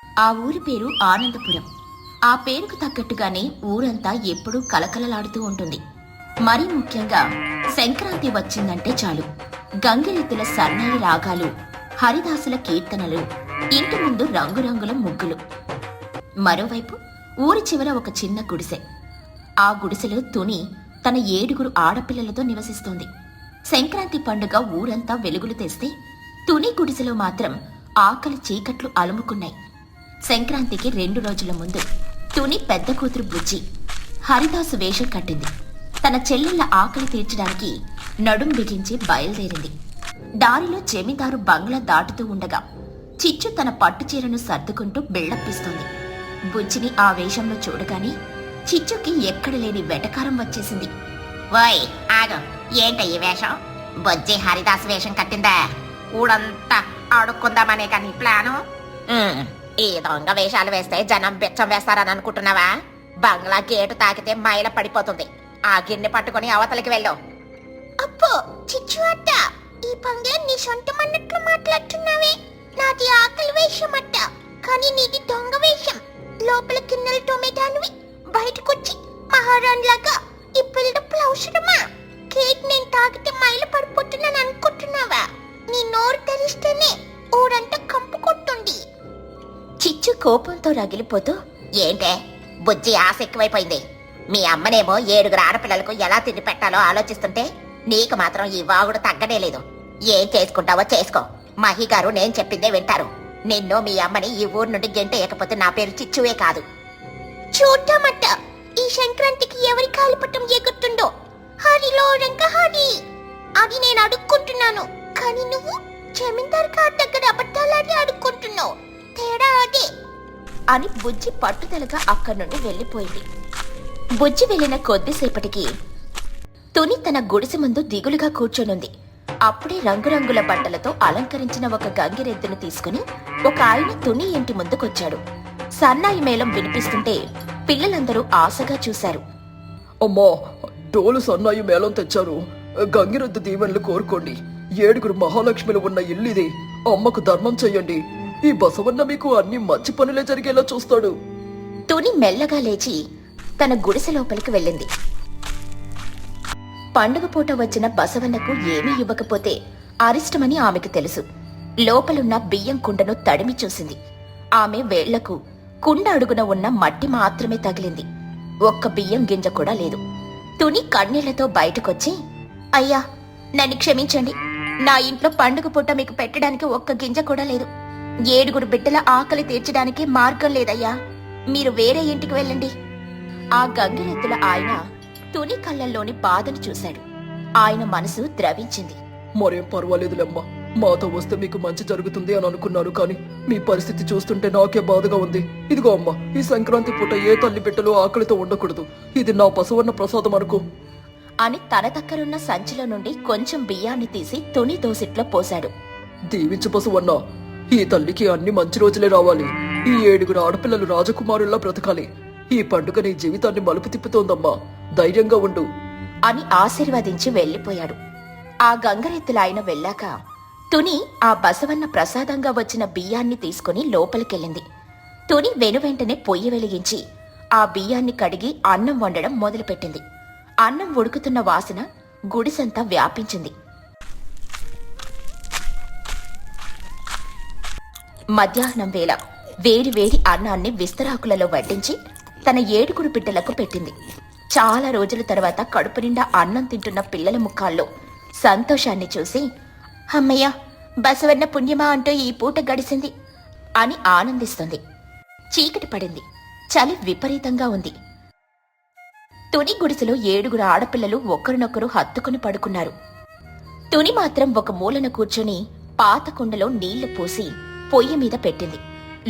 ఆ ఊరి పేరు ఆనందపురం. ఆ పేరుకు తగ్గట్టుగానే ఊరంతా ఎప్పుడూ కలకలలాడుతూ ఉంటుంది. మరీ ముఖ్యంగా సంక్రాంతి వచ్చిందంటే చాలు గంగిరెద్దుల సన్నాయి రాగాలు, హరిదాసుల కీర్తనలు, ఇంటి ముందు రంగురంగుల ముగ్గులు. మరోవైపు ఊరి చివర ఒక చిన్న గుడిసె. ఆ గుడిసెలో తుని తన 7 ఆడపిల్లలతో నివసిస్తోంది. సంక్రాంతి పండుగ ఊరంతా వెలుగులు తెస్తే తుని గుడిసెలో మాత్రం ఆకలి చీకట్లు అలుముకున్నాయి. సంక్రాంతికి 2 రోజుల ముందు తుని పెద్ద కూతురు బుజ్జి హరిదాసు వేషం కట్టింది. తన చెల్లెళ్ల ఆకలి తీర్చడానికి నడుం బిగించి బయలుదేరింది. దారిలో జమీందారు బంగ్లా దాటుతూ ఉండగా చిచ్చు తన పట్టుచీరను సర్దుకుంటూ బిళ్ళప్పిస్తోంది. బుజ్జిని ఆ వేషంలో చూడగానే చిచ్చుకి ఎక్కడలేని వెటకారం వచ్చేసింది. ఓయ్ ఆగు, ఏంట ఈ వేషం? బొజ్జి హరిదాస్ వేషం కట్టిందా? ఊడంతా ఆడుకుందామనే కానీ ప్లాను? ఈ దొంగ వేషాలు వేస్తే జనం బిచ్చం వేస్తారని అనుకుంటున్నావా? బంగ్లా గేటు తాకితే మైల పడిపోతుంది. ఆ గిన్నె పట్టుకుని అవతలికి వెళ్ళు. అప్పో చిచ్చు అట్ట, ఈ పంగే నీ సొంతమన్నట్లు మాట్లాడుతున్నావే. నాది ఆకలి వేషం అట్ట, కానీ నీది దొంగ వేషం. లోపల కిన్నెల టొమాటానువి, బయటకొచ్చి మహారాణిలాగా ఈ బిల్డప్లు అవసరమా? కేక్ నేను తాగితే మైలు పడిపోతున్నాను అనుకుంటున్నావా? నీ నోరు తెరిస్తేనే ఊరంతా కంపు కొట్టుంది. చిచ్చు కోపంతో రగిలిపోతూ, ఏంటే బుజ్జి ఆశ ఎక్కువైపోయింది. మీ అమ్మనేమో 7 ఆడపిల్లలకు ఎలా తిండి పెట్టాలో ఆలోచిస్తుంటే నీకు మాత్రం ఈ వాగుడు తగ్గనే లేదు. ఏం చేసుకుంటావో చేసుకో. మహి గారు నేను చెప్పిందే వింటారు. నిన్ను మీ అమ్మని ఈ ఊరు నుండి గెంటేయకపోతే నా పేరు చిచ్చువే కాదు. చూద్దామట్ట ఈ సంక్రాంతికి ఎవరి కాలిపటం ఎగురుతుందో. హరిలో రంగ హరి అది నేను అడుక్కుంటున్నాను, కానీ నువ్వు జమీందార్ గారి దగ్గర అబద్ధాలని అడుక్కుంటున్నావు. తేడా అదే అని బుజ్జి పట్టుదలగా అక్కడి నుండి వెళ్లిపోయింది. బుజ్జి వెళ్లిన కొద్దిసేపటికి తుని తన గుడిసె ముందు దిగులుగా కూర్చొనుంది. అప్పుడే రంగురంగుల బట్టలతో అలంకరించిన ఒక గంగిరెద్దును తీసుకుని ఒక ఆయన తుని ఇంటి ముందుకొచ్చాడు. సన్నాయి మేళం వినిపిస్తుంటే పిల్లలందరూ ఆశగా చూశారు. అమ్మా, డోలు సన్నాయి మేళం తెచ్చారు. గంగిరెద్దు దీవెనలు కోరుకోండి. 7 మహాలక్ష్మిలు ఉన్న ఇల్లిది. అమ్మకు ధర్మం చెయ్యండి. ఈ బసవన్న మీకు అన్ని మంచి పనులే జరిగేలా చూస్తాడు. తుని మెల్లగా లేచి తన గుడిసె లోపలికి వెళ్ళింది. పండుగ పూట వచ్చిన బసవన్నకు ఏమీ ఇవ్వకపోతే అరిష్టమని ఆమెకు తెలుసు. లోపలున్న బియ్యం కుండను తడిమి చూసింది. ఆమె వేళ్లకు కుండ అడుగున ఉన్న మట్టి మాత్రమే తగిలింది. ఒక్క బియ్యం గింజ కూడా లేదు. తుని కన్నీళ్లతో బయటకొచ్చి, అయ్యా, నన్ను క్షమించండి. నా ఇంట్లో పండుగ పూట మీకు పెట్టడానికి ఒక్క గింజ కూడా లేదు. 7 బిడ్డల ఆకలి తీర్చడానికి మార్గం లేదయ్యా. మీరు వేరే ఇంటికి వెళ్ళండి. ఆ గంగిరెద్దుల ఆయన తుని కళ్ళల్లోని బాధను చూశాడు. ఆయన మనసు ద్రవించింది. మరేం పర్వాలేదులేమ్మా, మాతో వస్తే మీకు మంచి జరుగుతుంది అని అనుకున్నాను, కానీ మీ పరిస్థితి చూస్తుంటే నాకే బాధగా ఉంది. ఇదిగో అమ్మా, ఈ సంక్రాంతి పూట ఏ తల్లి బిడ్డలు ఆకలితో ఉండకూడదు. ఇది నా బసవన్న ప్రసాదం అనుకో అని తన దగ్గరున్న సంచిలో నుండి కొంచెం బియ్యాన్ని తీసి తుని దోసిట్లో పోశాడు. దీవించు బసవన్న, ఈ తల్లికి అన్ని మంచి రోజులే రావాలి. ఈ 7 ఆడపిల్లలు రాజకుమారుల్లా బ్రతకాలి. ఈ పండుగ నీ జీవితాన్ని మలుపు తిప్పుతోందమ్మా, ధైర్యంగా ఉండు అని ఆశీర్వదించి వెళ్లిపోయాడు. ఆ గంగరెద్దుల ఆయన వెళ్ళాక తుని ఆ బసవన్న ప్రసాదంగా వచ్చిన బియ్యాన్ని తీసుకుని లోపలికెళ్ళింది. తుని వెనువెంటనే పొయ్యి వెలిగించి ఆ బియ్యాన్ని కడిగి అన్నం వండడం మొదలుపెట్టింది. అన్నం ఉడుకుతున్న వాసన గుడిసంతా వ్యాపించింది. మధ్యాహ్నం వేళ వేడి వేడి అన్నాన్ని విస్తరాకులలో వడ్డించి తన 7 బిడ్డలకు పెట్టింది. చాలా రోజుల తర్వాత కడుపు నిండా అన్నం తింటున్న పిల్లల ముఖాల్లో సంతోషాన్ని చూసి, అమ్మయ్య, బసవన్న పుణ్యమా అంటూ ఈ పూట గడిసింది అని ఆనందిస్తుంది. చీకటి పడింది. చలి విపరీతంగా ఉంది. తుని గుడిసెలో 7 ఆడపిల్లలు ఒకరినొకరు హత్తుకుని పడుకున్నారు. తుని మాత్రం ఒక మూలన కూర్చొని పాత కుండలో నీళ్లు పోసి పొయ్యి మీద పెట్టింది.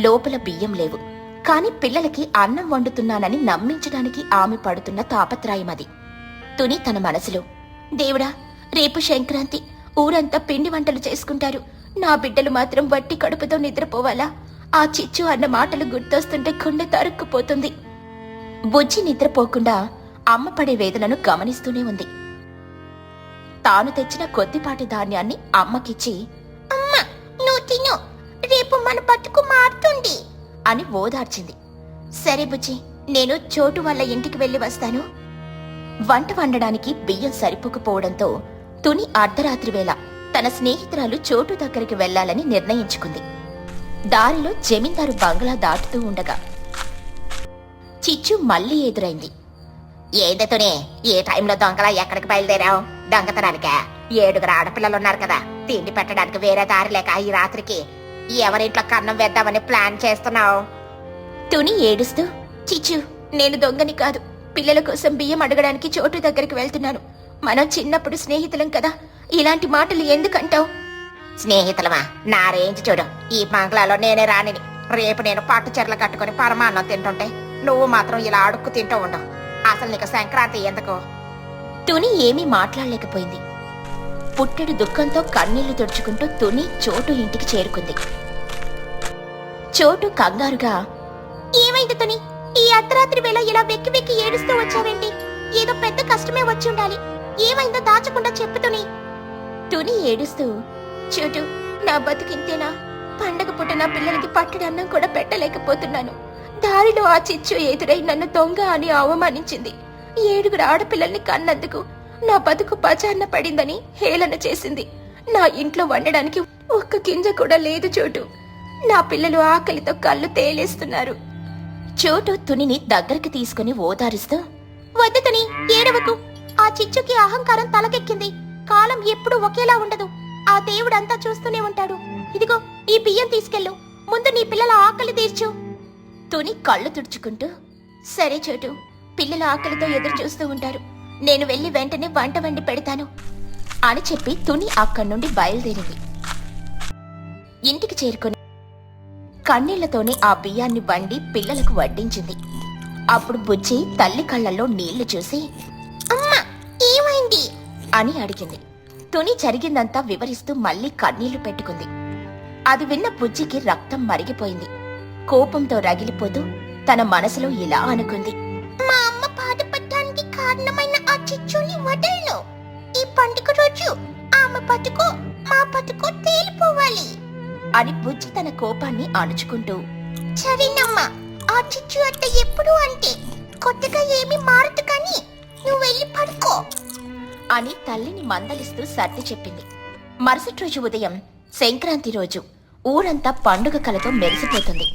లోపల బియ్యం లేవు, కాని పిల్లలకి అన్నం వండుతున్నానని నమ్మించడానికి ఆమె పడుతున్న తాపత్రయం అది. తుని తన మనసులో, దేవుడా, రేపు సంక్రాంతి, ఊరంతా పిండి వంటలు చేసుకుంటారు. నా బిడ్డలు మాత్రం వట్టి కడుపుతో నిద్రపోవాలా? ఆ చిచ్చు అన్న మాటలు గుర్తొస్తుంటే గుండె తరుక్కుపోతుంది. బుజ్జి నిద్రపోకుండా అమ్మ పడే వేదనను గమనిస్తూనే ఉంది. తాను తెచ్చిన కొద్దిపాటి ధాన్యాన్ని అమ్మకిచ్చి, అమ్మ, నువ్వు తిను, రేపు మన బతుకు మారుతుంది అని ఓదార్చింది. సరే బుజ్జి, నేను చోటు వాళ్ళ ఇంటికి వెళ్ళి వస్తాను. వంట వండడానికి బియ్యం సరిపోకపోవడంతో తుని అర్ధరాత్రి వేళ తన స్నేహితురాలు చోటు దగ్గరికి వెళ్లాలని నిర్ణయించుకుంది. దారిలో జమీందారు బంగ్లా దాటుతూ ఉండగా చిచ్చు మళ్లీ ఎదురైంది. ఏందతోనే ఏ టైంలో దొంగలా ఎక్కడికి బయలుదేరావు? దొంగతనానికా? 7 ఆడపిల్లలున్నారు కదా, తిండి పెట్టడానికి వేరే దారి లేక ఈ రాత్రికి ఎవరింట్లో కన్నం వేద్దామని ప్లాన్ చేస్తున్నావు? తుని ఏడుస్తూ, చిచ్చు, నేను దొంగని కాదు, పిల్లల కోసం బియ్యం అడగడానికి చోటు దగ్గరికి వెళ్తున్నాను. మనం చిన్నప్పుడు స్నేహితులం కదా, ఇలాంటి మాటలు ఎందుకంటావు? స్నేహితులమా? నా రేంజ్ చూడు. ఈ బంగ్లాలో నేనే రాణిని. రేపు నేను పట్టు చీరలు కట్టుకుని పరమాన్నం తింటుంటే నువ్వు మాత్రం ఇలా అడుక్కు తింటూ ఉండు. అసలు నీకు సంక్రాంతి ఎందుకు? తుని ఏమీ మాట్లాడలేకపోయింది. పుట్టెడు దుఃఖంతో కన్నీళ్లు తుడుచుకుంటూ తుని చోటు ఇంటికి చేరుకుంది. చోటు కంగారుగా, ఏమైంది తుని? ఈ అర్ధరాత్రి వేళ ఇలా వెక్కి వెక్కి ఏడుస్తూ వచ్చావేంటి? ఏదో పెద్ద కష్టమే వచ్చి ఉండాలి. ఏమైందో దాచకుండా చెప్పు తుని. తుని ఏడుస్తూ, చోటు, నా బతుకింతేనా? పండగ పూట నా పిల్లలకి పట్టడి అన్నం కూడా పెట్టలేకపోతున్నాను. దారిలో ఆ చిచ్చు ఎదురై నన్ను దొంగ అని అవమానించింది. 7 ఆడపిల్లల్ని కన్నందుకు నా బతుకు బజార్న పడిందని హేళన చేసింది. నా ఇంట్లో వండడానికి ఒక్క గింజ కూడా లేదు చోటు. నా పిల్లలు ఆకలితో కళ్ళు తేలేస్తున్నారు. చోటు తునిని దగ్గరికి తీసుకుని ఓదారుస్తూ, వద్దు తుని, ఏడవకు. ఆ చిచ్చుకి అహంకారం తలకెక్కింది. కాలం ఎప్పుడూ ఒకేలా ఉండదు. ఆ దేవుడంతా చూస్తూనే ఉంటాడు. ఇదిగో ఈ బియ్యం తీసుకెళ్ళు. ముందు నీ పిల్లల ఆకలి తీర్చు. తుని కళ్ళు తుడుచుకుంటూ, సరే చోటు, పిల్లల ఆకలితో ఎదురు చూస్తూ ఉంటారు. నేను వెళ్లి వెంటనే వంట వండి పెడతాను అని చెప్పి తుని అక్కడి నుండి బయలుదేరింది. ఇంటికి చేరుకొని కన్నీళ్లతోనే ఆ బియ్యాన్ని వండి పిల్లలకు వడ్డించింది. అప్పుడు బుజ్జి తల్లి కళ్ళల్లో నీళ్లు చూసి, అమ్మా, ఏమైంది అని అడిగింది. తుని జరిగిందంతా వివరిస్తూ మళ్లీ కన్నీళ్లు పెట్టుకుంది. అది విన్న బుజ్జికి రక్తం మరిగిపోయింది. కోపంతో రగిలిపోతూ తన మనసులో ఇలా అనుకుంది, మా అమ్మ బాధపడటానికి కారణమైన ఆ చిచ్చుని వదలను. ఈ పండుగ రోజు ఆమె బతుకు మా బతుకు తేలిపోవాలి అని బుజ్జి తన కోపాన్ని అణుచుకుంటూ, సరేనమ్మా, ఆ చిచ్చు అట్ట ఎప్పుడు అంటే కొత్తగా ఏమీ మారదు, కానీ నువ్వు వెళ్ళి పడుకో అని తల్లిని మందలిస్తూ సర్ది చెప్పింది. మరుసటి రోజు ఉదయం సంక్రాంతి రోజు ఊరంతా పండుగ కలతో మెరిసిపోతుంది.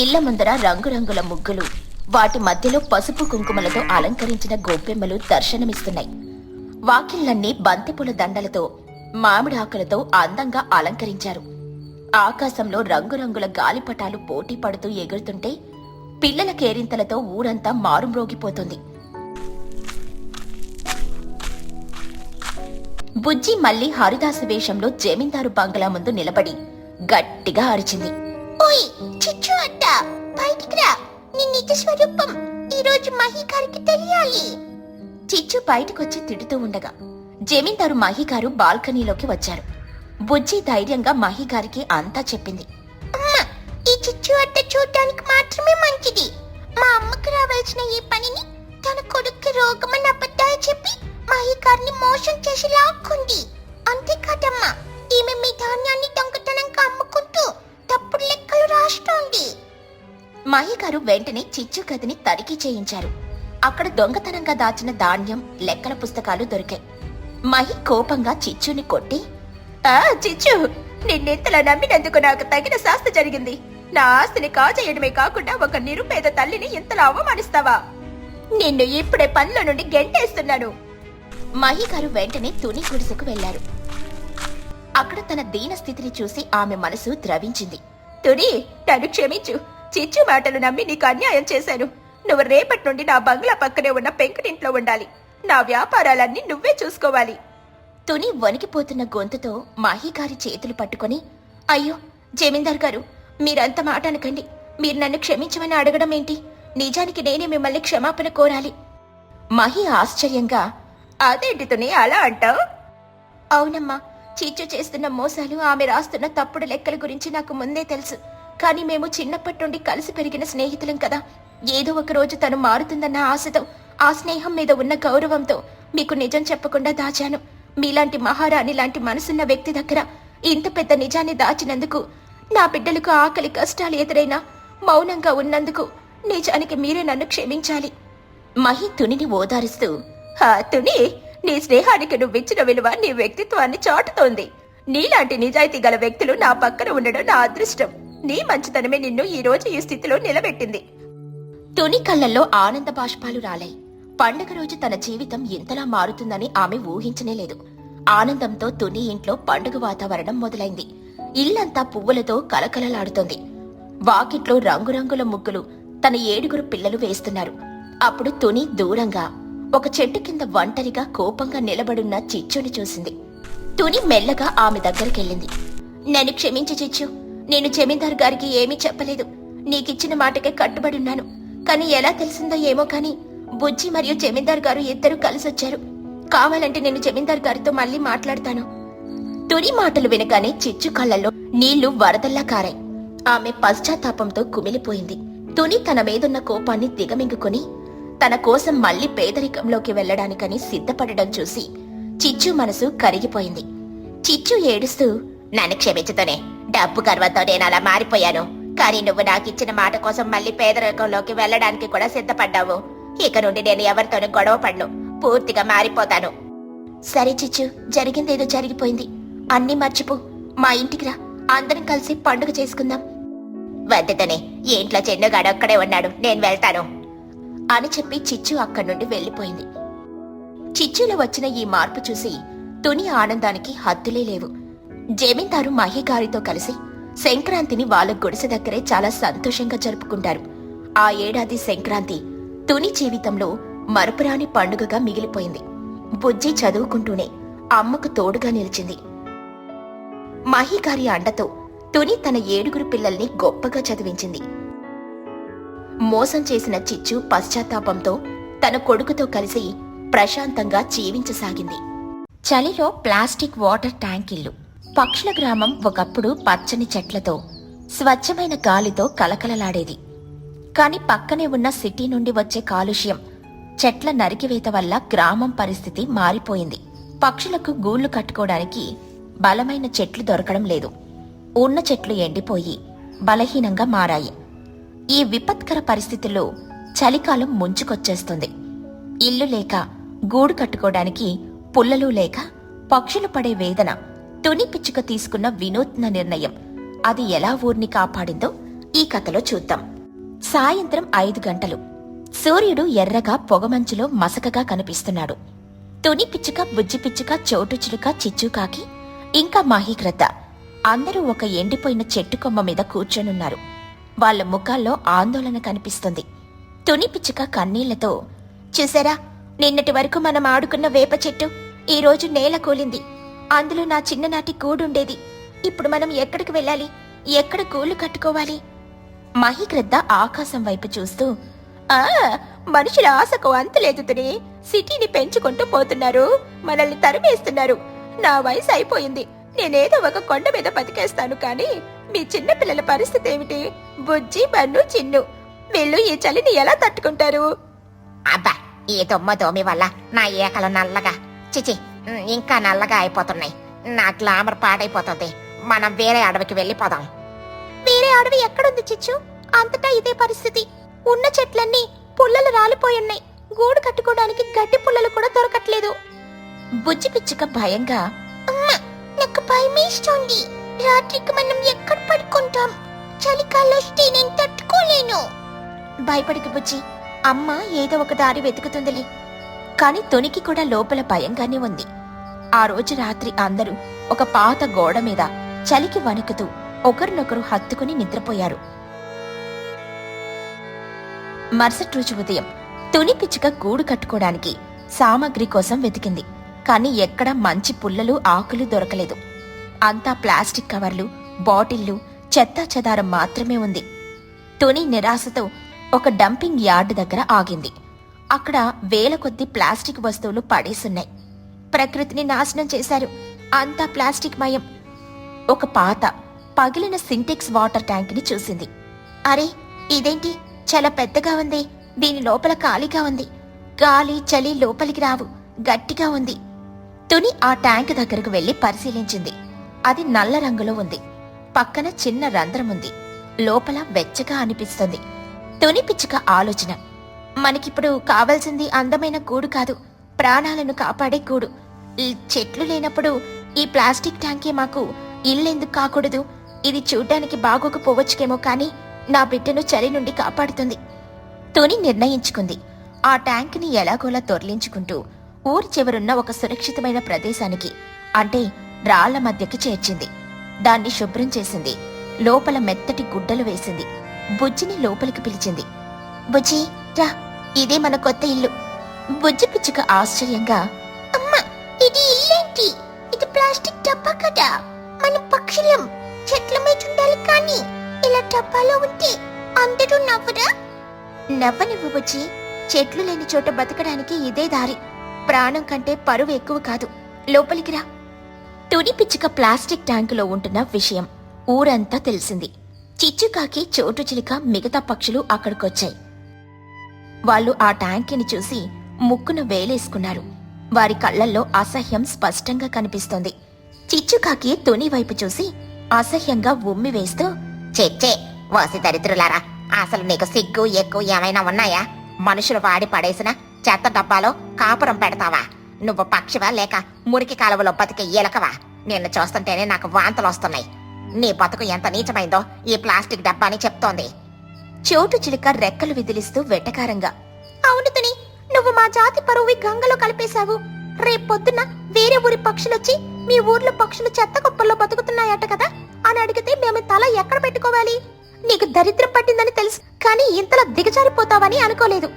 ఇళ్ల ముందర రంగురంగుల ముగ్గులు, వాటి మధ్యలో పసుపు కుంకుమలతో అలంకరించిన గొబ్బెమ్మలు దర్శనమిస్తున్నాయి. వాకిళ్లన్నీ బంతిపూల దండలతో, మామిడాకులతో అందంగా అలంకరించారు. ఆకాశంలో రంగురంగుల గాలిపటాలు పోటీ పడుతూ ఎగురుతుంటే పిల్లల కేరింతలతో ఊరంతా మారుమ్రోగిపోతుంది. బుజ్జి మళ్లీ హరిదాసు వేషంలో జమీందారు బంగ్లా ముందు నిలబడి గట్టిగా అరిచింది. ఓయ్ చిచ్చు అట్ట, బయటికి రా. నీ నిజ స్వరూపం ఈ రోజు మహిగారికి తెలియాలి. చిచ్చు బయటకొచ్చి తిడుతూ ఉండగా జమీందారు మహిగారు బాల్కనీలోకి వచ్చారు. బుజ్జి ధైర్యంగా మహిగారికి అంతా చెప్పింది. అమ్మా, ఈ చిచ్చు అట్ట చూడటానికి మాత్రమే మంచిది. మా అమ్మకు రావాల్సిన ఈ పనిని తన కొడుక్కి రోగమని అబద్ధాలు చెప్పి మహిగారిని మోసం చేసి లాక్కుంది. అంతేకాదమ్మా, ఈమె మీ ధాన్యాన్ని దొంగతనంగా అమ్ముకుంటూ తప్పుడు లెక్కలు రాస్తోంది. మహిగారు వెంటనే చిచ్చు గదిని తనిఖీ చేయించారు. అక్కడ దొంగతనంగా దాచిన ధాన్యం, లెక్కల పుస్తకాలు దొరికాయి. మహి కోపంగా చిచ్చుని కొట్టి, ఆ చిచ్చు, నిన్నెంతలా నమ్మినందుకు నాకు తగిన శాస్తి జరిగింది. నా ఆస్తిని కాజేయడమే కాకుండా ఒక నిరుపేద తల్లిని ఇంతలా అవమానిస్తావా? నిన్ను ఇప్పుడే పనిలో నుండి గెంటేస్తున్నాను. మహిగారు వెంటనే తుని గుడిసెకు వెళ్లారు. అక్కడ తన దీన స్థితిని చూసి ఆమె మనసు ద్రవించింది. తుని, నన్ను క్షమించు. చిచ్చు మాటలు నమ్మి నీకు అన్యాయం చేశాను. నువ్వు రేపటి నుండి నా బంగ్లా పక్కనే ఉన్న పెంకుటింట్లో ఉండాలి. నా వ్యాపారాలన్నీ నువ్వే చూసుకోవాలి. తుని వణికిపోతున్న గొంతుతో మహిగారి చేతులు పట్టుకొని, అయ్యో జమీందార్ గారు, మీరంత మాట అనకండి. మీరు నన్ను క్షమించమని అడగడం ఏంటి? నిజానికి నేనే మిమ్మల్ని క్షమాపణ కోరాలి. మహి ఆశ్చర్యంగా, అదేంటి తుని అలా అంటావు? అవునమ్మా, చిచ్చు చేస్తున్న మోసాలు, ఆమె రాస్తున్న తప్పుడు లెక్కల గురించి నాకు ముందే తెలుసు. కానీ మేము చిన్నప్పటి నుండి కలిసి పెరిగిన స్నేహితులం కదా. ఏదో ఒక రోజు తను మారుతుందన్న ఆశతో, ఆ స్నేహం మీద ఉన్న గౌరవంతో మీకు నిజం చెప్పకుండా దాచాను. మీలాంటి మహారాణి లాంటి మనసున్న వ్యక్తి దగ్గర ఇంత పెద్ద నిజాన్ని దాచినందుకు నా బిడ్డలకు ఆకలి కష్టాలు ఎదురైనా మౌనంగా ఉన్నందుకు నిజానికి మీరే నన్ను క్షమించాలి. మహి తునిని ఓదారుస్తూ, తుని, నీ స్నేహానికి నువ్విచ్చిన విలువ నీ వ్యక్తిత్వాన్ని చాటుతోంది. నీలాంటి నిజాయితీ గల వ్యక్తులు నా పక్కన ఉండడం నా అదృష్టం. నీ మంచితనమే నిన్ను ఈ రోజు ఈ స్థితిలో నిలబెట్టింది. తుని కళ్ళల్లో ఆనంద బాష్పాలు రాలాయి. పండుగ రోజు తన జీవితం ఇంతలా మారుతుందని ఆమె ఊహించనేలేదు. ఆనందంతో తుని ఇంట్లో పండుగ వాతావరణం మొదలైంది. ఇల్లంతా పువ్వులతో కలకలలాడుతోంది. వాకిట్లో రంగురంగుల ముగ్గులు తన 7 పిల్లలు వేస్తున్నారు. అప్పుడు తుని దూరంగా ఒక చెట్టు కింద ఒంటరిగా కోపంగా నిలబడున్న చిచ్చుని చూసింది. తుని మెల్లగా ఆమె దగ్గరికెళ్ళింది. నన్ను క్షమించి చిచ్చు, నేను జమీందారు గారికి ఏమీ చెప్పలేదు. నీకిచ్చిన మాటకే కట్టుబడున్నాను. కాని ఎలా తెలిసిందో ఏమో కాని బుజ్జి మరియు జమీందారు గారు ఇద్దరు కలిసొచ్చారు. కావాలంటే నేను జమీందారు గారితో మళ్ళీ మాట్లాడతాను. తుని మాటలు వినగానే చిచ్చు కళ్ళల్లో నీళ్లు వరదల్లా కారాయి. ఆమె పశ్చాత్తాపంతో కుమిలిపోయింది. తుని తన మీదున్న కోపాన్ని దిగమింగుకుని తన కోసం మళ్లీ పేదరికంలోకి వెళ్లడానికని సిద్ధపడడం చూసి చిచ్చు మనసు కరిగిపోయింది. చిచ్చు ఏడుస్తూ, నన్ను క్షమించుతోనే, డబ్బు గర్వంతో నేను అలా మారిపోయాను. కానీ నువ్వు నాకిచ్చిన మాట కోసం మళ్లీ పేదరికంలోకి వెళ్లడానికి కూడా సిద్ధపడ్డావు. ఇక నుండి నేను ఎవరితోనూ గొడవ పడను. పూర్తిగా మారిపోతాను. సరే చిచ్చు, జరిగిందేదో జరిగిపోయింది. అన్నీ మర్చిపో. మా ఇంటికి రా, అందరం కలిసి పండుగ చేసుకుందాం. వద్దతోనే, ఇంట్లో చెన్నుగాడు ఒక్కడే ఉన్నాడు, నేను వెళ్తాను అని చెప్పి చిచ్చు అక్కడి నుండి వెళ్లిపోయింది. చిచ్చులో వచ్చిన ఈ మార్పు చూసి తుని ఆనందానికి హద్దులే లేవు. జమీందారు మహి గారితో కలిసి సంక్రాంతిని వాళ్ళ గుడిసె దగ్గరే చాలా సంతోషంగా జరుపుకుంటారు. ఆ ఏడాది సంక్రాంతి తుని జీవితంలో మరపురాని పండుగగా మిగిలిపోయింది. బుజ్జి చదువుకుంటూనే అమ్మకు తోడుగా నిలిచింది. మహి గారి అండతో తుని తన 7 పిల్లల్ని గొప్పగా చదివించింది. మోసం చేసిన చిచ్చు పశ్చాత్తాపంతో తన కొడుకుతో కలిసి ప్రశాంతంగా జీవించసాగింది. చలిలో ప్లాస్టిక్ వాటర్ ట్యాంక్ ఇల్లు. పక్షుల గ్రామం ఒకప్పుడు పచ్చని చెట్లతో, స్వచ్ఛమైన గాలితో కలకలలాడేది. కాని పక్కనే ఉన్న సిటీ నుండి వచ్చే కాలుష్యం, చెట్ల నరికివేత వల్ల గ్రామం పరిస్థితి మారిపోయింది. పక్షులకు గూళ్లు కట్టుకోవడానికి బలమైన చెట్లు దొరకడం లేదు. ఉన్న చెట్లు ఎండిపోయి బలహీనంగా మారాయి. ఈ విపత్కర పరిస్థితుల్లో చలికాలం ముంచుకొచ్చేస్తుంది. ఇల్లు లేక, గూడు కట్టుకోవడానికి పుల్లలు లేక పక్షులు పడే వేదన తుని పిచ్చుక తీసుకున్న వినూత్న నిర్ణయం. అది ఎలా ఊర్ని కాపాడిందో ఈ కథలో చూద్దాం. సాయంత్రం 5 గంటలు. సూర్యుడు ఎర్రగా పొగమంచులో మసకగా కనిపిస్తున్నాడు. తుని పిచ్చుక, బుజ్జి పిచ్చుక, చోటు చిలుక, చిచ్చుకాకి ఇంకా మహీగ్రద్ద అందరూ ఒక ఎండిపోయిన చెట్టు కొమ్మ మీద కూర్చొనున్నారు. వాళ్ల ముఖాల్లో ఆందోళన కనిపిస్తుంది. తుని పిచ్చుక కన్నీళ్లతో, చూసారా, నిన్నటి వరకు మనం ఆడుకున్న వేప చెట్టు ఈ రోజు నేల కూలింది. అందులో నా చిన్ననాటి గూడుండేది. ఇప్పుడు మనం ఎక్కడికి వెళ్ళాలి? ఎక్కడ గూళ్ళు కట్టుకోవాలి? మహీగ్రద్ద ఆకాశం వైపు చూస్తూ, మనుషుల ఆశకు అంతులేదు తుని. సిటీని పెంచుకుంటూ పోతున్నారు, మనల్ని తరిమేస్తున్నారు. నా వయసు అయిపోయింది. నేనేదో ఒక కొండ మీద బతికేస్తాను. కానీ మీ చిన్న పిల్లల పరిస్థితి ఏమిటి? బుజ్జి, బన్ను, చిన్ను, వీళ్ళు ఈ చలిని ఎలా తట్టుకుంటారు? అబ్బా, ఈ దోమి వల్ల నా ఏకలు నల్లగా, చిచి, ఇంకా నల్లగా అయిపోతున్నాయి. నా గ్లామర్ పాడైపోతుంది. మనం వేరే అడవికి వెళ్ళిపోదాం. వేరే అడవి ఎక్కడుంది చిచ్చు? అంతటా ఇదే పరిస్థితి. ఉన్న చెట్లన్నీ పుల్లలు రాలిపోయున్నాయి. గూడు కట్టుకోవడానికి గడ్డి పుల్లలు కూడా దొరకట్లేదు. బుజ్జి పిచ్చుక భయంగా, అమ్మా, నాకు భయమేస్తోంది. రాత్రికి మనం ఎక్కడ పడుకుంటాం? చలికాలం వస్తే నేను తట్టుకోలేను. భయపడికి బుజ్జి, అమ్మ ఏదో ఒక దారి వెతుకుతుందిలే. కాని తునికి కూడా లోపల భయంగానే ఉంది. ఆ రోజు రాత్రి అందరూ ఒక పాత గోడ మీద చలికి వణుకుతూ ఒకరినొకరు హత్తుకుని నిద్రపోయారు. మరుసటి రోజు ఉదయం తుని పిచ్చుక గూడు కట్టుకోవడానికి సామాగ్రి కోసం వెతికింది. కాని ఎక్కడా మంచి పుల్లలు, ఆకులు దొరకలేదు. అంతా ప్లాస్టిక్ కవర్లు, బాటిళ్లు, చెత్తా చెదారం మాత్రమే ఉంది. తుని నిరాశతో ఒక డంపింగ్ యార్డ్ దగ్గర ఆగింది. అక్కడ వేల కొద్దీ ప్లాస్టిక్ వస్తువులు పడేసున్నాయి. ప్రకృతిని నాశనం చేశారు. అంతా ప్లాస్టిక్ మయం. ఒక పాత పగిలిన సింటెక్స్ వాటర్ ట్యాంక్ ని చూసింది. అరే, ఇదేంటి చాలా పెద్దగా ఉంది. దీని లోపల ఖాళీగా ఉంది. గాలి, చలి లోపలికి రావు. గట్టిగా ఉంది. తుని ఆ ట్యాంక్ దగ్గరకు వెళ్లి పరిశీలించింది. అది నల్ల రంగులో ఉంది. పక్కన చిన్న రంధ్రం ఉంది. లోపల వెచ్చగా అనిపిస్తుంది. తుని పిచ్చుక ఆలోచన, మనకిప్పుడు కావాల్సింది అందమైన గూడు కాదు, ప్రాణాలను కాపాడే గూడు. ఈ చెట్లు లేనప్పుడు ఈ ప్లాస్టిక్ ట్యాంకే మాకు ఇల్లెందుకు కాకూడదు? ఇది చూడ్డానికి బాగోకపోవచ్చుకేమో కానీ నా బిడ్డను చలి నుండి కాపాడుతుంది. తుని నిర్ణయించుకుంది. ఆ ట్యాంకుని ఎలాగోలా దొర్లించుకుంటూ ఊరి చివరున్న ఒక సురక్షితమైన ప్రదేశానికి, అంటే రాళ్ల మధ్యకి చేర్చింది. దాన్ని శుభ్రం చేసింది. లోపల మెత్తటి గుడ్డలు వేసింది. బుజ్జిని లోపలికి పిలిచింది. బుజ్జి రా, ఇదే మన కొత్త ఇల్లు. బుజ్జి పిచ్చుక ఆశ్చర్యంగా, అమ్మా, ఇది ఇల్లేంటి? ఇది ప్లాస్టిక్ డబ్బా కదా. మనం పక్షులం, చెట్ల మీద ఉండాలి, కానీ ఇలా డబ్బాలో ఉంటే అందరూ నవ్వరా? నవ్వనివ్వు బుజ్జి, చెట్లు లేని చోట బతకడానికి ఇదే దారి. ప్రాణం కంటే పరువు ఎక్కువ కాదు, లోపలికి రా. తుని పిచ్చుక ప్లాస్టిక్ ట్యాంకులో ఉంటున్న విషయం ఊరంతా తెలిసింది. చిచ్చుకాకి, చోటు చిలుక, మిగతా పక్షులు అక్కడికొచ్చాయి. వాళ్ళు ఆ ట్యాంకుని చూసి ముక్కున వేలేసుకున్నారు. వారి కళ్లల్లో అసహ్యం స్పష్టంగా కనిపిస్తోంది. చిచ్చుకాకి తుని వైపు చూసి అసహ్యంగా ఉమ్మి వేస్తూ, చెచ్చే వాసి దరిద్రులారా, అసలు నీకు సిగ్గు ఎక్కువ ఏమైనా ఉన్నాయా? మనుషులు వాడి పడేసిన చెత్త డబ్బాలో కాపురం పెడతావా? నువ్వు పక్షివా లేక మురికి కాలువలో బతికే ఎలకవా? నిన్ను చూస్తుంటేనే నాకు వాంతులు వస్తున్నాయి. నీ బతుకు ఎంత నీచమైందో ఈ ప్లాస్టిక్ డబ్బాని చెప్తోంది. చోటు చిలుక రెక్కలు విదిలిస్తూ వెటకారంగా, అవును తుని, నువ్వు మా జాతి పరువు గంగలో కలిపేశావు. రేపొద్దున వేరే ఊరి పక్షులొచ్చి మీ ఊర్లో పక్షులు చెత్త కుప్పల్లో బతుకుతున్నాయట కదా అని అడిగితే మేము తల ఎక్కడ పెట్టుకోవాలి? నీకు దరిద్రం పట్టిందని తెలుసు, కానీ ఇంతలా దిగజారిపోతావని అనుకోలేదు.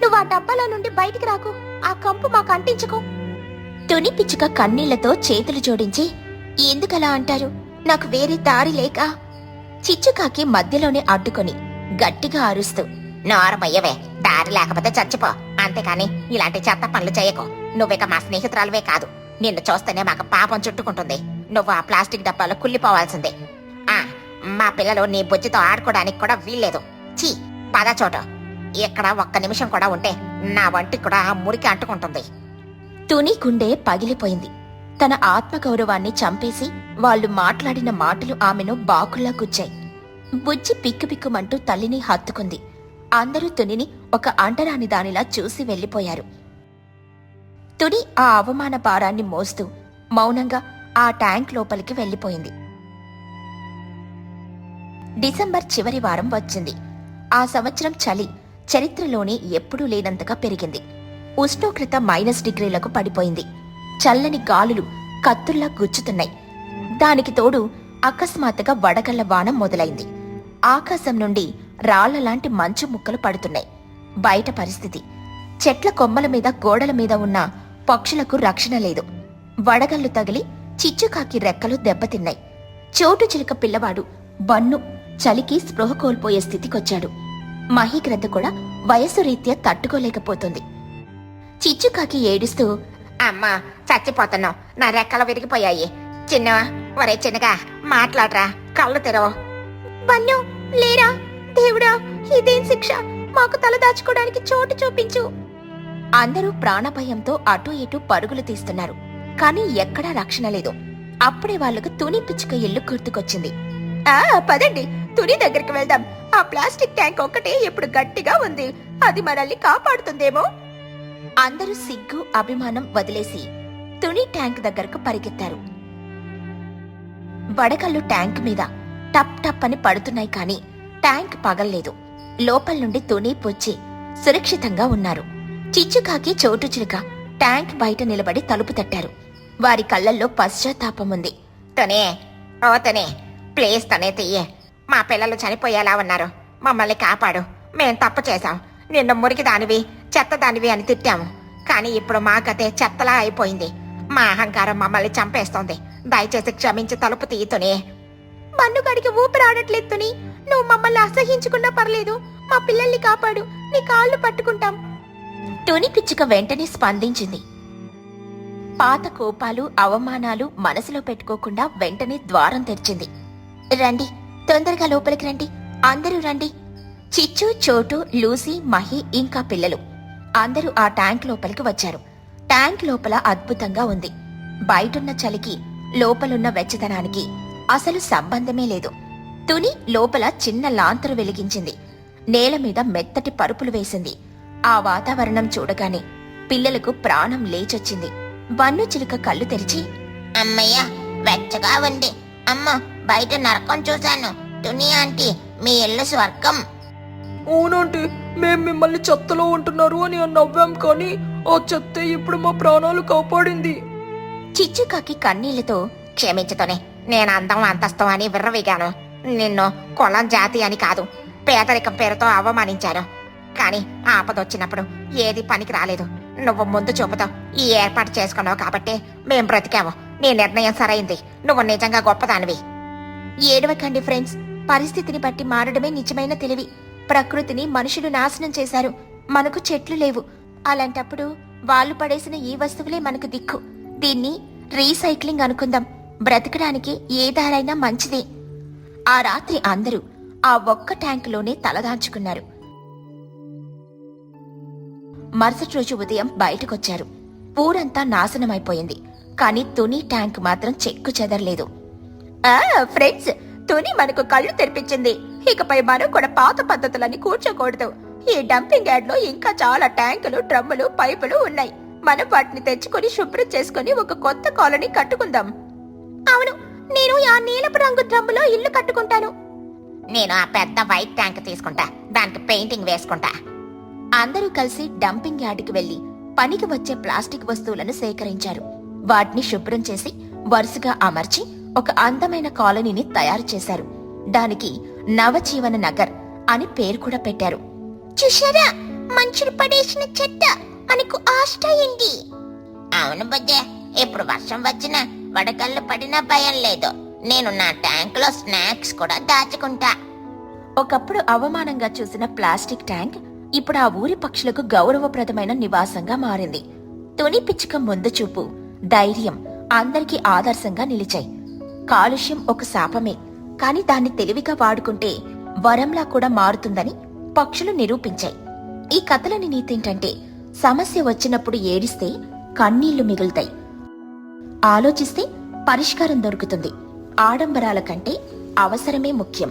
నువ్వు ఆ డబ్బాలో నుండి బయటికి రాకు, ఆ కంపు మాకు అంటించుకో. తుని పిచ్చుక కన్నీళ్లతో చేతులు జోడించి, ఎందుకలా అంటారు? నాకు వేరే దారి లేక. చిచ్చుకాకి మధ్యలోనే అడ్డుకొని గట్టిగా అరుస్తూ, నోరమయ్యవే, దారి లేకపోతే చచ్చిపో, అంతేకాని ఇలాంటి చెత్త పనులు చేయకు. నువ్విక మా స్నేహితురాలువే కాదు, నిన్ను చూస్తేనే మాకు పాపం చుట్టుకుంటుంది. నువ్వు ఆ ప్లాస్టిక్ డబ్బాలో కుళ్ళిపోవాల్సిందే. మా పిల్లలు నీ బుజ్జితో ఆడుకోవడానికి కూడా వీల్లేదు. చీ, పద చోటు. ఇక్కడ ఒక్క నిమిషం కూడా ఉంటే నా వంటికి కూడా ఆ మురికి అంటుకుంటుంది. తుని గుండె పగిలిపోయింది. తన ఆత్మగౌరవాన్ని చంపేసి వాళ్ళు మాట్లాడిన మాటలు ఆమెను బాకుల్లా గుచ్చాయి. బుజ్జి పిక్కుపిక్కుమంటూ తల్లిని హత్తుకుంది. అందరూ తునిని ఒక అంటరాని దానిలా చూసి వెళ్లిపోయారు. తుని ఆ అవమాన భారాన్ని మోస్తూ మౌనంగా ఆ ట్యాంక్ లోపలికి వెళ్లిపోయింది. డిసెంబర్ చివరి వారం వచ్చింది. ఆ సంవత్సరం చలి చరిత్రలోనే ఎప్పుడూ లేనంతగా పెరిగింది. ఉష్ణోగ్రత -డిగ్రీలకు పడిపోయింది. చల్లని గాలులు కత్తుల్లా గుచ్చుతున్నాయి. దానికి తోడు అకస్మాత్తుగా వడగళ్ల వాన మొదలైంది. ఆకాశం నుండి రాళ్లలాంటి మంచు ముక్కలు పడుతున్నాయి. బయట పరిస్థితి, చెట్ల కొమ్మల మీద, గోడల మీద ఉన్న పక్షులకు రక్షణ లేదు. వడగళ్లు తగిలి చిచ్చుకాకి రెక్కలు దెబ్బతిన్నాయి. చోటు చిలుక పిల్లవాడు బన్ను చలికి స్పృహ కోల్పోయే స్థితికొచ్చాడు. మహీగ్రద్ద కూడా వయసు రీత్యా తట్టుకోలేకపోతుంది. చిచ్చుకాకి ఏడుస్తూ, అమ్మా, చచ్చిపోతున్నావు, నా రెక్కలు విరిగిపోయాయి. చిన్న, ఒరే చిన్నగా మాట్లాడరా, కళ్ళు తెరవు. బన్ను, లేరా? దేవుడా, ఇదేం శిక్ష? మాకు తల దాచుకోవడానికి చోటు చూపించు. అందరూ ప్రాణభయంతో అటూ ఇటూ పరుగులు తీస్తున్నారు. కాని ఎక్కడా రక్షణ లేదు. అప్పుడే వాళ్లకు తుని పిచ్చుక ఇల్లు గుర్తుకొచ్చింది. పదండి, తుని దగ్గరికి వెళ్దాం. ఆ ప్లాస్టిక్ ట్యాంక్ ఒక్కటే ఇప్పుడు గట్టిగా ఉంది, అది మనల్ని కాపాడుతుందేమో. అందరూ సిగ్గు, అభిమానం వదిలేసి తుని ట్యాంక్ దగ్గరకు పరిగెత్తారు. వడగళ్ళు ట్యాంక్ మీద టప్ టప్ అని పడుతున్నాయి, కాని ట్యాంక్ పగల్లేదు. లోపల నుండి తుని పొచ్చి సురక్షితంగా ఉన్నారు. చిచ్చుకాకి, చోటు చిలుక ట్యాంక్ బయట నిలబడి తలుపు తట్టారు. వారి కళ్లల్లో పశ్చాత్తాపం ఉంది. తనే, ఓ తనే, ప్లీజ్ తనే తీయే. మా పిల్లలు చనిపోయేలా ఉన్నారు, మమ్మల్ని కాపాడు. మేం తప్పు చేశాం, నిన్ను మురికి దానివి, చెత్త దానివి అని తిట్టాము. కానీ ఇప్పుడు మా గతే చెత్తలా అయిపోయింది. మా అహంకారం మమ్మల్ని చంపేస్తోంది. దయచేసి క్షమించి తలుపు తీయుతునే. మన్నుగడికి ఊపిరాడట్లేదు తుని. నువ్వు మమ్మల్ని అసహించుకున్నా పర్లేదు, మా పిల్లల్ని కాపాడు, నీ కాళ్ళు పట్టుకుంటాం. తుని పిచ్చుక వెంటనే స్పందించింది. పాత కోపాలు, అవమానాలు మనసులో పెట్టుకోకుండా వెంటనే ద్వారం తెరిచింది. రండి, తొందరగా లోపలికి రండి, అందరూ రండి. చిచ్చు, చోటు, లూసీ, మహి ఇంకా పిల్లలు అందరూ ఆ ట్యాంక్ లోపలికి వచ్చారు. ట్యాంక్ లోపల అద్భుతంగా ఉంది. బయటున్న చలికి లోపలున్న వెచ్చదనానికి అసలు సంబంధమే లేదు. తుని లోపల చిన్న లాంతరు వెలిగించింది. నేల మీద మెత్తటి పరుపులు వేసింది. ఆ వాతావరణం చూడగానే పిల్లలకు ప్రాణం లేచొచ్చింది. బన్ను చిలుక కళ్ళు తెరిచి, అమ్మయ్య, వెచ్చగా ఉంది. అమ్మ, బయట నరకం చూశాను. తుని ఆంటీ, మీ ఇల్లు స్వర్గం. అవునంటే మేం మిమ్మల్ని చెత్తలో ఉంటున్నారు అని నవ్వాం, కానీ ఆ చెత్తే ఇప్పుడు మా ప్రాణాలు కాపాడింది. చిచ్చుకాకి కన్నీళ్లతో, క్షమించుతోనే నేను అందం అంతస్తు అని విర్రవీగాను. నిన్ను కులం జాతి అని కాదు, పేదరికం పేరుతో అవమానించాను. కానీ ఆపదొచ్చినప్పుడు ఏది పనికి రాలేదు. నువ్వు ముందు చూపుతో ఈ ఏర్పాటు చేసుకున్నావు కాబట్టి మేం బ్రతికాము. నీ నిర్ణయం సరైంది. నువ్వు నిజంగా గొప్పదానివి. ఏడవకండి ఫ్రెండ్స్, పరిస్థితిని బట్టి మారడమే నిజమైన తెలివి. ప్రకృతిని మనుషులు నాశనం చేశారు. మనకు చెట్లు లేవు. అలాంటప్పుడు వాళ్ళు పడేసిన ఈ వస్తువులే మనకు దిక్కు. దీన్ని రీసైక్లింగ్ అనుకుందాం. బ్రతకడానికి ఏ దారైనా మంచిదే. ఆ రాత్రి అందరూ ఆ ఒక్క ట్యాంకులోనే తలదాంచుకున్నారు. మరుసటి రోజు ఉదయం బయటకొచ్చారు. ఊరంతా నాశనమైపోయింది. కాని తుని ట్యాంక్ మాత్రం చెక్కు చెదరలేదు. ఫ్రెండ్స్, తుని మనకు కళ్ళు తెరిపించింది. ఇకపై మనం కూడా పాత పద్ధతులని కూర్చోకూడదు. ఈ డంపింగ్ యార్డ్ లో ఇంకా చాలా ట్యాంకులు, డ్రమ్ములు, పైపులు ఉన్నాయి. మనం వాటిని తెచ్చుకొని శుభ్రం చేసుకుని ఒక కొత్త కాలనీ కట్టుకుందాం. అవును, నేను ఆ నీలపు రంగు డ్రమ్ములో ఇల్లు కట్టుకుంటాను. నేను ఆ పెద్ద వైట్ ట్యాంక్ తీసుకుంటా. దానికి పెయింటింగ్ వేసుకుంటా. అందరూ కలిసి డంపింగ్ యార్డుకి వెళ్లి పనికి వచ్చే ప్లాస్టిక్ వస్తువులను సేకరించారు. వాటిని శుభ్రం చేసి వరుసగా అమర్చి ఒక అందమైన కాలనీని తయారు చేశారు. దానికి నవజీవన నగర్ అని పేరు కూడా పెట్టారు. చూశారా, మనుషులు పడేసిన చెత్త మనకు ఆష్టయింది. అవును బుజ్జే, ఇప్పుడు వర్షం వచ్చినా వడగళ్ళు పడినా భయం లేదు. నేను నా ట్యాంకులో స్నాక్స్ కూడా దాచుకుంటా. ఒకప్పుడు అవమానంగా చూసిన ప్లాస్టిక్ ట్యాంక్ ఇప్పుడు ఆ ఊరి పక్షులకు గౌరవప్రదమైన నివాసంగా మారింది. తుని పిచ్చుక ముందు చూపు, ధైర్యం అందరికీ ఆదర్శంగా నిలిచాయి. కాలుష్యం ఒక శాపమే, కాని దాన్ని తెలివిగా వాడుకుంటే వరంలా కూడా మారుతుందని పక్షులు నిరూపించాయి. ఈ కథలోని నీతేంటంటే, సమస్య వచ్చినప్పుడు ఏడిస్తే కన్నీళ్లు మిగులుతాయి. ఆలోచిస్తే పరిష్కారం దొరుకుతుంది. ఆడంబరాల కంటే అవసరమే ముఖ్యం.